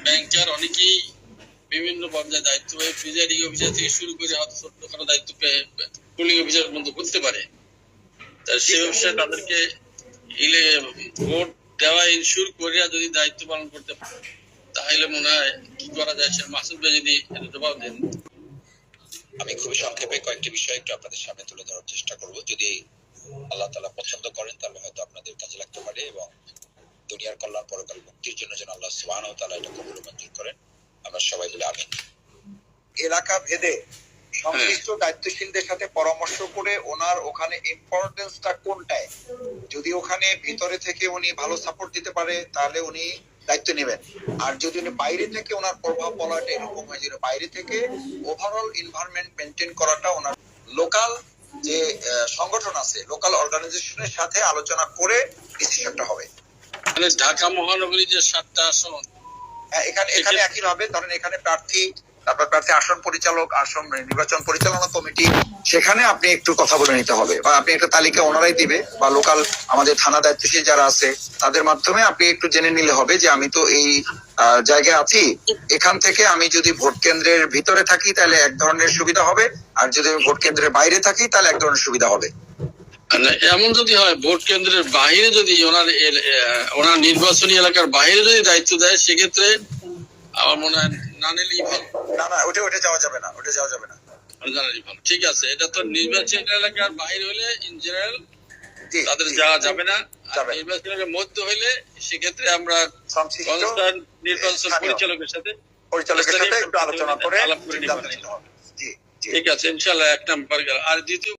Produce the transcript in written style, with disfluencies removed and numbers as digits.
ব্যাংকার অনেকেই বিভিন্ন পর্যায়ে দায়িত্ব পেয়ে প্রিজাইডিং অফিসার থেকে শুরু করে হয়তো ছোটখাটো দায়িত্ব পেয়ে পুলিং অফিসার পর্যন্ত করতে পারে। সে ব্যবসায় তাদেরকে ভোট দেওয়া ইনশিওর করিয়া যদি দায়িত্ব পালন করতে পারে তাহলে মনে হয় কি করা যায়, সে মাসুদ ভাই যদি জবাব দেন। আমি খুবই সংক্ষেপে কয়েকটি বিষয় একটু আপনাদের সামনে তুলে ধরার চেষ্টা করব। যদি আল্লাহ তাআলা পছন্দ করেন তাহলে হয়তো আপনাদের কাজে লাগতে পারে এবং দুনিয়ার কল্যাণ পরকাল মুক্তির জন্য যেন আল্লাহ সুবহানাহু ওয়া তাআলা এটা কবুল মঞ্জুর করেন। আমরা সবাই বলি আমিন। এলাকা ভেদে সংশ্লিষ্ট দায়িত্বশীলদের সাথে পরামর্শ করে ওনার ওখানে ইম্পর্টেন্সটা কোনটায়, যদি ওখানে ভিতরে থেকে উনি ভালো সাপোর্ট দিতে পারে তাহলে উনি দায়িত্ব নেবেন। আর যদি উনি বাইরে থেকে ওনার প্রভাব পড়াটা এরকম হয় যে বাইরে থেকে ওভারঅল এনভায়রনমেন্ট মেনটেন করাটা ওনার লোকাল যে সংগঠন আছে, লোকাল অর্গানাইজেশনের সাথে আলোচনা করে ডিসিশনটা হবে। মানে ঢাকা মহানগরী যে 7টা আসন, এখানে একই ভাবে ধরেন এখানে প্রার্থী, তারপর প্রার্থী আসন পরিচালক, আসন নির্বাচন পরিচালনা কমিটি, সেখানে আপনি একটু কথা বলে নিতে হবে বা আপনি একটা তালিকা ওনারাই দিবে বা লোকাল আমাদের থানা দায়িত্বশীল যারা আছে তাদের মাধ্যমে আপনি একটু জেনে নিলে হবে যে আমি তো এই জায়গায় আছি, এখান থেকে আমি যদি ভোট কেন্দ্রের ভিতরে থাকি তাহলে এক ধরনের সুবিধা হবে, আর যদি আমি ভোট কেন্দ্রের বাইরে থাকি তাহলে এক ধরনের সুবিধা হবে। এমন যদি হয় ভোট কেন্দ্রের বাইরে যদি ওনার নির্বাচনী এলাকার বাইরে যদি দায়িত্ব দেয় সেক্ষেত্রে আমার মনে হয় না নিলেই ভালো। না ওটা যাওয়া যাবে না, ওটা যাওয়া যাবে না। জানারই ভালো। ঠিক আছে, এটা তো নির্বাচনী এলাকার বাইরে হলে ইন জেনারেল তাদের যাওয়া যাবে না। নির্বাচনী এলাকার মধ্যে হইলে সেক্ষেত্রে আমরা নির্বাচন পরিচালকের সাথে একটু আলোচনা করে ঠিক আছে, ইনশাআল্লাহ 1 নাম্বার গেল। আর দ্বিতীয়